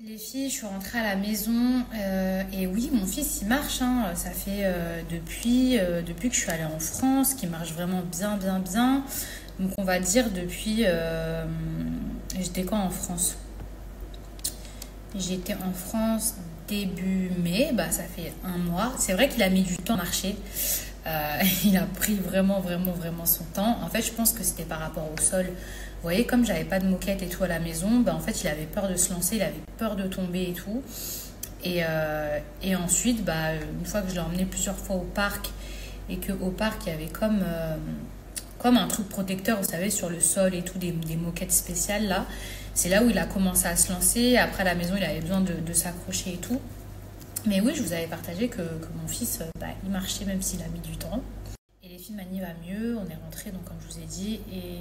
Les filles, je suis rentrée à la maison et oui, mon fils il marche, hein. Ça fait depuis que je suis allée en France qu'il marche vraiment bien, bien, bien. Donc on va dire depuis... j'étais quand en France? J'étais en France début mai, bah ça fait un mois. C'est vrai qu'il a mis du temps à marcher. Il a pris vraiment, vraiment, vraiment son temps. En fait, je pense que c'était par rapport au sol. Vous voyez, comme j'avais pas de moquette et tout à la maison, bah en fait, il avait peur de se lancer, il avait peur de tomber et tout. Et ensuite, bah, une fois que je l'ai emmené plusieurs fois au parc et qu'au parc, il y avait comme un truc protecteur, vous savez, sur le sol et tout, des moquettes spéciales là. C'est là où il a commencé à se lancer. Après, à la maison, il avait besoin de s'accrocher et tout. Mais oui, je vous avais partagé que mon fils, bah, il marchait même s'il a mis du temps. Et les filles, Mani va mieux. On est rentré, donc comme je vous ai dit. Et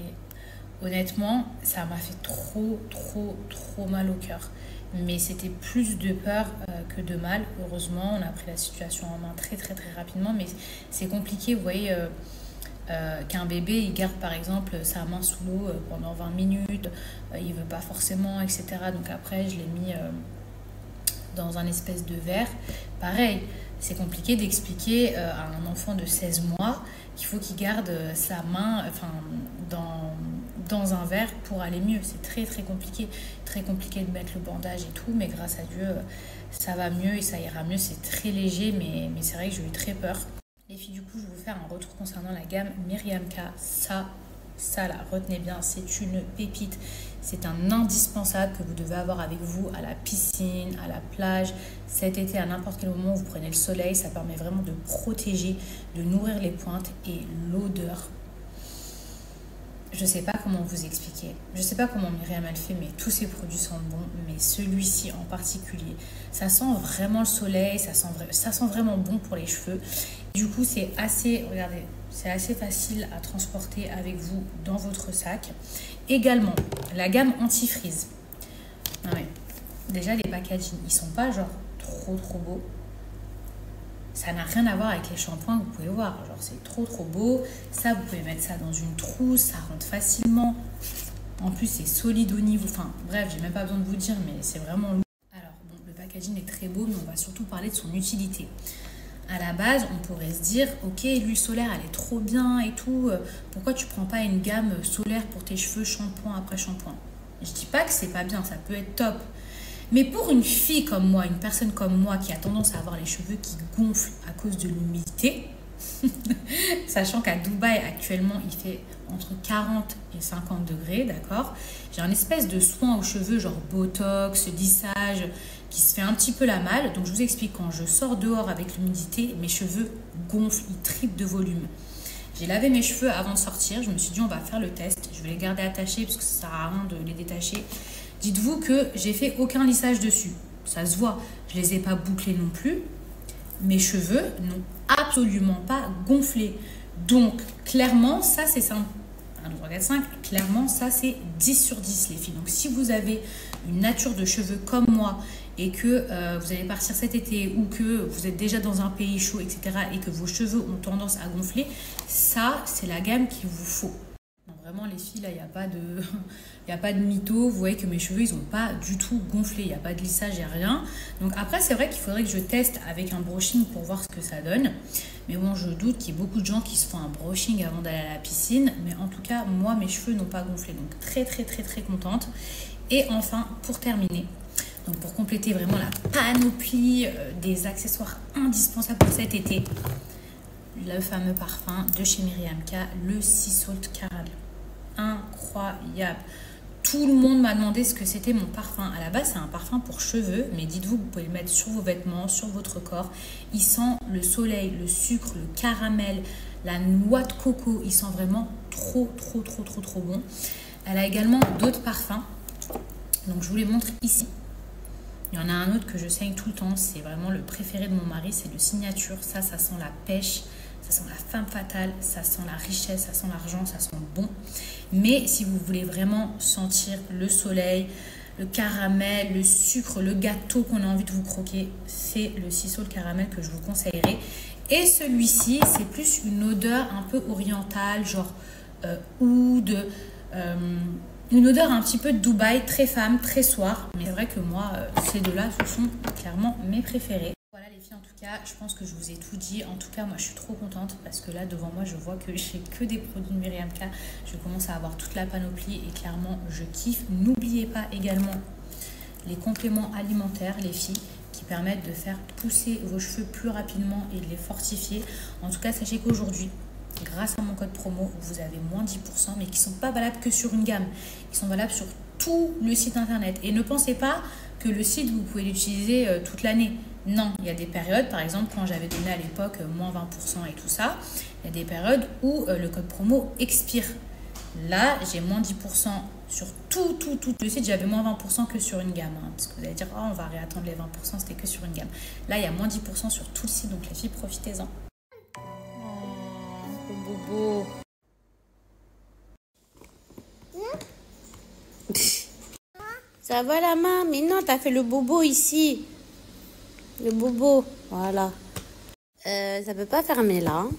honnêtement, ça m'a fait trop, trop, trop mal au cœur. Mais c'était plus de peur que de mal. Heureusement, on a pris la situation en main très, très, très rapidement. Mais c'est compliqué, vous voyez, qu'un bébé, il garde par exemple sa main sous l'eau pendant 20 minutes. Il veut pas forcément, etc. Donc après, je l'ai mis dans un espèce de verre. Pareil, c'est compliqué d'expliquer à un enfant de 16 mois qu'il faut qu'il garde sa main dans un verre pour aller mieux. C'est très très compliqué. Très compliqué de mettre le bandage et tout, mais grâce à Dieu, ça va mieux et ça ira mieux. C'est très léger, mais c'est vrai que j'ai eu très peur. Les filles, du coup, je vais vous faire un retour concernant la gamme Myriam K. Ça là, retenez bien, c'est une pépite. C'est un indispensable que vous devez avoir avec vous à la piscine, à la plage, cet été, à n'importe quel moment où vous prenez le soleil. Ça permet vraiment de protéger, de nourrir les pointes et l'odeur. Je ne sais pas comment vous expliquer. Je ne sais pas comment Myriam elle fait, mais tous ces produits sentent bon. Mais celui-ci en particulier, ça sent vraiment le soleil, ça sent vraiment bon pour les cheveux. Du coup, c'est assez, regardez, c'est assez facile à transporter avec vous dans votre sac. Également, la gamme anti-frizz. Ah ouais. Déjà, les packaging, ils sont pas genre trop trop beaux. Ça n'a rien à voir avec les shampoings que vous pouvez voir. Genre, c'est trop trop beau. Ça, vous pouvez mettre ça dans une trousse, ça rentre facilement. En plus, c'est solide au niveau. Enfin, bref, j'ai même pas besoin de vous dire, mais c'est vraiment lourd. Alors, bon, le packaging est très beau, mais on va surtout parler de son utilité. À la base, on pourrait se dire, ok, l'huile solaire, elle est trop bien et tout. Pourquoi tu prends pas une gamme solaire pour tes cheveux, shampoing après shampoing? Je dis pas que c'est pas bien, ça peut être top. Mais pour une fille comme moi, une personne comme moi qui a tendance à avoir les cheveux qui gonflent à cause de l'humidité, sachant qu'à Dubaï actuellement il fait entre 40 et 50 degrés, d'accord, j'ai un espèce de soin aux cheveux, genre botox, lissage, qui se fait un petit peu la malle. Donc je vous explique, quand je sors dehors avec l'humidité, mes cheveux gonflent, ils triplent de volume. J'ai lavé mes cheveux avant de sortir, je me suis dit on va faire le test, je vais les garder attachés parce que ça sert à rien de les détacher. Dites-vous que j'ai fait aucun lissage dessus. Ça se voit. Je ne les ai pas bouclés non plus. Mes cheveux n'ont absolument pas gonflé. Donc, clairement, ça, c'est simple. 1, 2, 3, 4, 5. Clairement, ça, c'est 10 sur 10, les filles. Donc, si vous avez une nature de cheveux comme moi et que vous allez partir cet été ou que vous êtes déjà dans un pays chaud, etc. et que vos cheveux ont tendance à gonfler, ça, c'est la gamme qu'il vous faut. Vraiment, les filles, là, il n'y a pas de... Il n'y a pas de mytho. Vous voyez que mes cheveux, ils n'ont pas du tout gonflé. Il n'y a pas de lissage, il n'y a rien. Donc après, c'est vrai qu'il faudrait que je teste avec un brushing pour voir ce que ça donne. Mais bon, je doute qu'il y ait beaucoup de gens qui se font un brushing avant d'aller à la piscine. Mais en tout cas, moi, mes cheveux n'ont pas gonflé. Donc très, très, très, très contente. Et enfin, pour terminer, donc pour compléter vraiment la panoplie des accessoires indispensables pour cet été, le fameux parfum de chez Myriam K, le Sea Salt Caramel. Incroyable. Tout le monde m'a demandé ce que c'était mon parfum. À la base, c'est un parfum pour cheveux, mais dites-vous que vous pouvez le mettre sur vos vêtements, sur votre corps. Il sent le soleil, le sucre, le caramel, la noix de coco. Il sent vraiment trop, trop, trop, trop, trop bon. Elle a également d'autres parfums. Donc, je vous les montre ici. Il y en a un autre que je saigne tout le temps. C'est vraiment le préféré de mon mari. C'est le Signature. Ça sent la pêche. Ça sent la femme fatale, ça sent la richesse, ça sent l'argent, ça sent bon. Mais si vous voulez vraiment sentir le soleil, le caramel, le sucre, le gâteau qu'on a envie de vous croquer, c'est le Sea Salt Caramel que je vous conseillerais. Et celui-ci, c'est plus une odeur un peu orientale, genre oud, Une odeur un petit peu de Dubaï, très femme, très soir. Mais c'est vrai que moi, ces deux-là, ce sont clairement mes préférés. Voilà les filles, en tout cas, je pense que je vous ai tout dit. En tout cas, moi, je suis trop contente parce que là, devant moi, je vois que j'ai que des produits de Myriam K. Je commence à avoir toute la panoplie et clairement, je kiffe. N'oubliez pas également les compléments alimentaires, les filles, qui permettent de faire pousser vos cheveux plus rapidement et de les fortifier. En tout cas, sachez qu'aujourd'hui, grâce à mon code promo, vous avez moins 10%, mais qui ne sont pas valables que sur une gamme. Ils sont valables sur tout le site internet. Et ne pensez pas que le site, vous pouvez l'utiliser toute l'année. Non, il y a des périodes, par exemple, quand j'avais donné à l'époque moins 20% et tout ça, il y a des périodes où le code promo expire. Là, j'ai moins 10% sur tout le site. J'avais moins 20% que sur une gamme. Parce que vous allez dire, oh, on va réattendre les 20%, c'était que sur une gamme. Là, il y a moins 10% sur tout le site. Donc, les filles, profitez-en. Oh, bobo. Ça va la main? Mais non, t'as fait le bobo ici. Le bobo, voilà. Ça peut pas fermer là. Hein.